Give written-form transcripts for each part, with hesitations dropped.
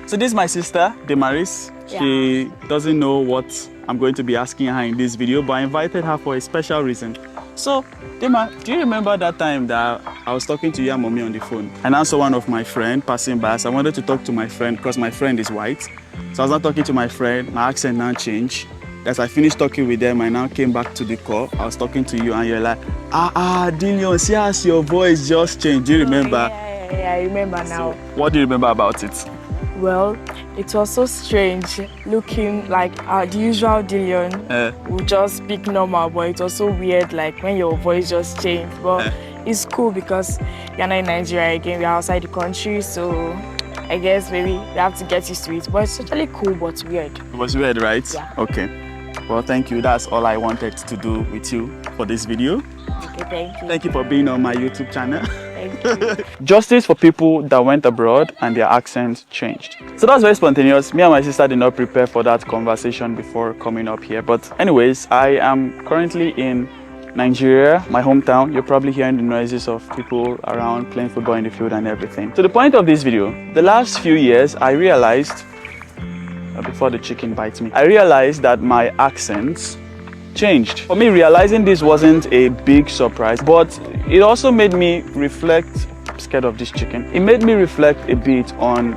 So this is my sister, Demaris. Yeah. She doesn't know what I'm going to be asking her in this video, but I invited her for a special reason. So, Dema, do you remember that time that I was talking to your mommy on the phone? And I saw one of my friends passing by. So I wanted to talk to my friend because my friend is white. So I was not talking to my friend. My accent now changed. As I finished talking with them, I now came back to the call. I was talking to you and you're like, Dillion, see as your voice just changed. Do you remember? Yeah, I remember now. So, what do you remember about it? Well, it was so strange looking like the usual Dillion would just speak normal, but it was so weird like when your voice just changed. But it's cool because you're not in Nigeria again, we're outside the country, so I guess maybe we have to get used to it. But it's totally cool but weird. It was weird, right? Yeah. Okay. Well, thank you. That's all I wanted to do with you for this video. Okay, thank you. Thank you for being on my YouTube channel. Thank you. Justice for people that went abroad and their accents changed. So that's very spontaneous. Me and my sister did not prepare for that conversation before coming up here. But anyways, I am currently in Nigeria, my hometown. You're probably hearing the noises of people around playing football in the field and everything. So the point of this video, the last few years, I realized, before the chicken bites me, I realized that my accents changed. For me, realizing this wasn't a big surprise, but it also made me reflect. I'm scared of this chicken. It made me reflect a bit on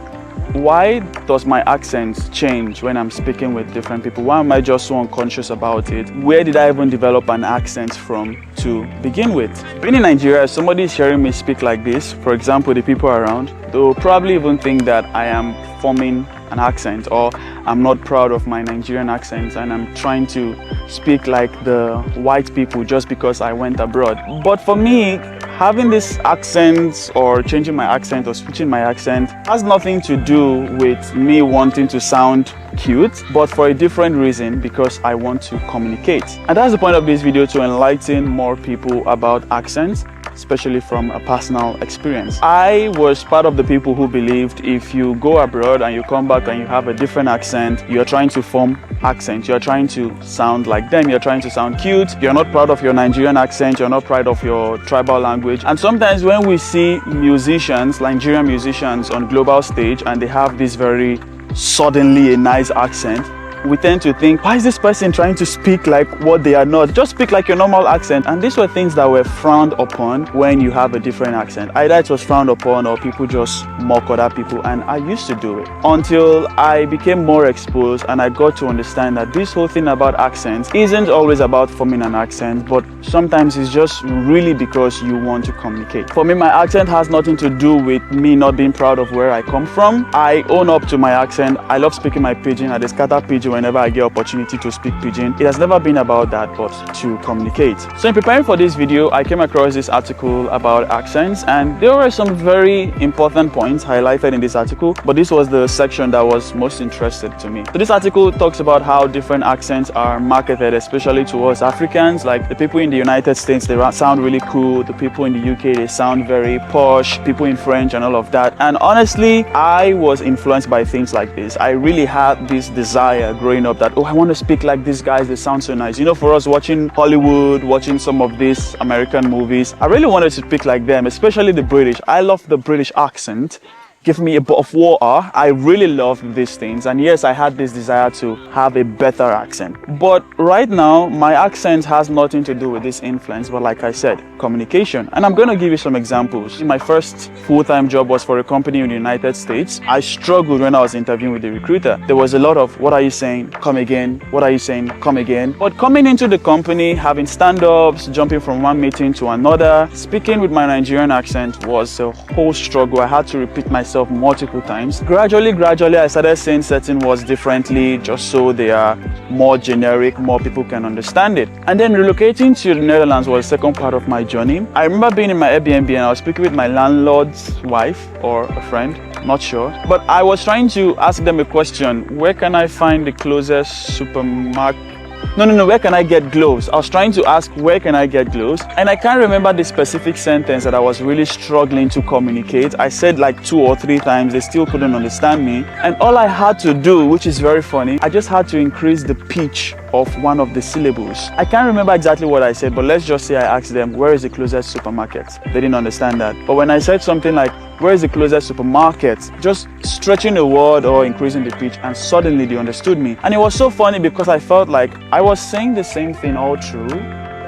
why does my accent change when I'm speaking with different people? Why am I just so unconscious about it? Where did I even develop an accent from to begin with? Being in Nigeria, if somebody is hearing me speak like this, for example, the people around, they'll probably even think that I am forming an accent, or I'm not proud of my Nigerian accent and I'm trying to speak like the white people just because I went abroad. But for me, having this accent or changing my accent or switching my accent has nothing to do with me wanting to sound cute, but for a different reason, because I want to communicate. And that's the point of this video, to enlighten more people about accents, especially from a personal experience. I was part of the people who believed if you go abroad and you come back and you have a different accent, you're trying to form accent, you're trying to sound like them, you're trying to sound cute, you're not proud of your Nigerian accent, you're not proud of your tribal language. And sometimes when we see musicians, Nigerian musicians on global stage, and they have this very suddenly a nice accent, we tend to think, why is this person trying to speak like what they are not? Just speak like your normal accent. And these were things that were frowned upon when you have a different accent. Either it was frowned upon or people just mock other people, and I used to do it until I became more exposed and I got to understand that this whole thing about accents isn't always about forming an accent, but sometimes it's just really because you want to communicate. For me, my accent has nothing to do with me not being proud of where I come from. I own up to my accent. I love speaking my pidgin. I scatter pidgin whenever I get opportunity to speak pidgin. It has never been about that, but to communicate. So in preparing for this video, I came across this article about accents, and there were some very important points highlighted in this article, but this was the section that was most interested to me. So this article talks about how different accents are marketed, especially towards Africans. Like the people in the United States, they sound really cool. The people in the UK, they sound very posh. People in French and all of that. And honestly, I was influenced by things like this. I really had this desire growing up that, oh, I want to speak like these guys, they sound so nice. You know, for us watching Hollywood, watching some of these American movies, I really wanted to speak like them, especially the British. I love the British accent. Give me a bit of water. I really love these things, and yes, I had this desire to have a better accent. But right now, my accent has nothing to do with this influence, but like I said, communication. And I'm going to give you some examples. My first full-time job was for a company in the United States. I struggled when I was interviewing with the recruiter. There was a lot of, what are you saying? Come again. What are you saying? Come again. But coming into the company, having stand-ups, jumping from one meeting to another, speaking with my Nigerian accent was a whole struggle. I had to repeat myself multiple times. Gradually, I started saying certain words differently, just so they are more generic, more people can understand it. And then relocating to the Netherlands was the second part of my journey. I remember being in my Airbnb and I was speaking with my landlord's wife or a friend, not sure. But I was trying to ask them a question. Where can I find the closest supermarket? No, where can I get gloves? I was trying to ask, where can I get gloves? And I can't remember the specific sentence that I was really struggling to communicate. I said like 2 or 3 times, they still couldn't understand me. And all I had to do, which is very funny, I just had to increase the pitch of one of the syllables. I can't remember exactly what I said, but let's just say I asked them, where is the closest supermarket? They didn't understand that. But when I said something like, where is the closest supermarket, just stretching a word or increasing the pitch, and suddenly they understood me. And it was so funny because I felt like I was saying the same thing all through,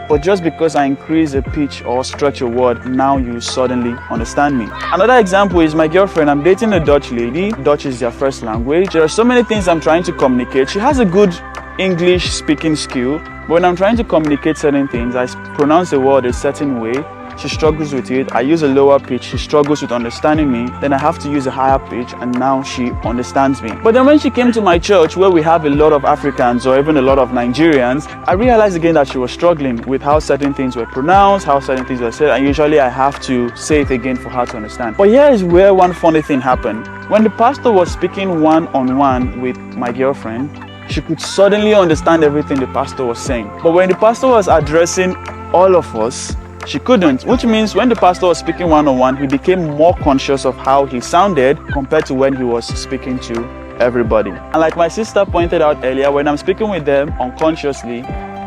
but just because I increase a pitch or stretch a word, now you suddenly understand me. Another example is my girlfriend. I'm dating a Dutch lady. Dutch is their first language. There are so many things I'm trying to communicate. She has a good English speaking skill, but when I'm trying to communicate certain things, I pronounce a word a certain way. She struggles with it. I use a lower pitch. She struggles with understanding me. Then I have to use a higher pitch, and now she understands me. But then when she came to my church, where we have a lot of Africans or even a lot of Nigerians, I realized again that she was struggling with how certain things were pronounced, how certain things were said, and usually I have to say it again for her to understand. But here is where one funny thing happened. When the pastor was speaking one-on-one with my girlfriend, she could suddenly understand everything the pastor was saying. But when the pastor was addressing all of us, she couldn't, which means when the pastor was speaking one-on-one, he became more conscious of how he sounded compared to when he was speaking to everybody. And like my sister pointed out earlier, when I'm speaking with them unconsciously,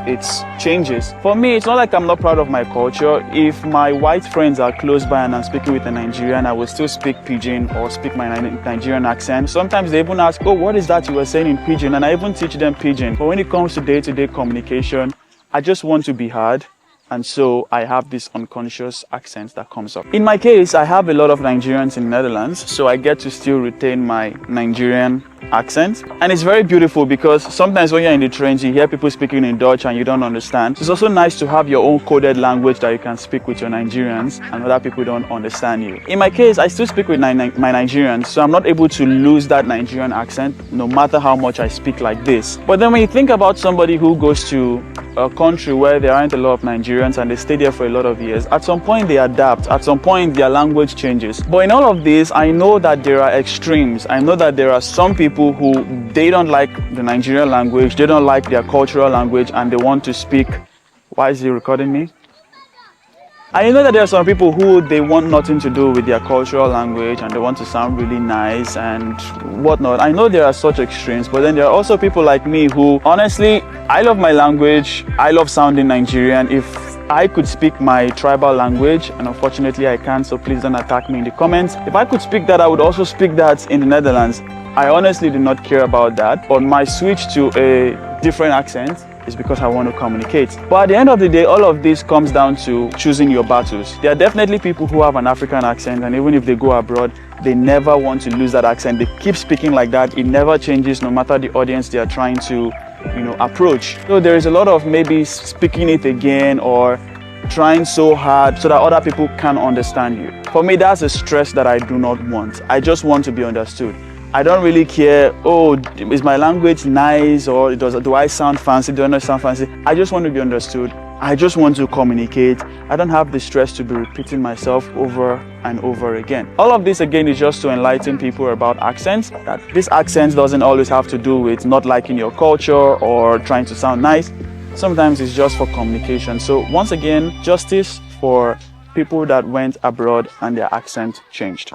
it changes. For me, it's not like I'm not proud of my culture. If my white friends are close by and I'm speaking with a Nigerian, I will still speak Pidgin or speak my Nigerian accent. Sometimes they even ask, oh, what is that you were saying in Pidgin? And I even teach them Pidgin. But when it comes to day-to-day communication, I just want to be heard. And so I have this unconscious accent that comes up. In my case, I have a lot of Nigerians in the Netherlands, so I get to still retain my Nigerian accent. And it's very beautiful because sometimes when you're in the trains, you hear people speaking in Dutch and you don't understand. So it's also nice to have your own coded language that you can speak with your Nigerians and other people don't understand you. In my case, I still speak with my Nigerians, so I'm not able to lose that Nigerian accent no matter how much I speak like this. But then when you think about somebody who goes to a country where there aren't a lot of Nigerians and they stay there for a lot of years, at some point they adapt, at some point their language changes. But in all of this, I know that there are extremes. I know that there are some people who they don't like the Nigerian language, they don't like their cultural language, and they want to speak. Why is he recording me? I know that there are some people who they want nothing to do with their cultural language and they want to sound really nice and whatnot. I know there are such extremes, but then there are also people like me who, honestly, I love my language. I love sounding Nigerian. If I could speak my tribal language, and unfortunately I can't, so please don't attack me in the comments. If I could speak that, I would also speak that in the Netherlands. I honestly do not care about that, but my switch to a different accent is because I want to communicate. But at the end of the day, all of this comes down to choosing your battles. There are definitely people who have an African accent, and even if they go abroad, they never want to lose that accent. They keep speaking like that. It never changes no matter the audience they are trying to, approach. So there is a lot of maybe speaking it again or trying so hard so that other people can understand you. For me, that's a stress that I do not want. I just want to be understood. I don't really care, oh, is my language nice, or do I sound fancy, do I not sound fancy? I just want to be understood. I just want to communicate. I don't have the stress to be repeating myself over and over again. All of this again is just to enlighten people about accents, that this accent doesn't always have to do with not liking your culture or trying to sound nice. Sometimes it's just for communication. So once again, justice for people that went abroad and their accent changed.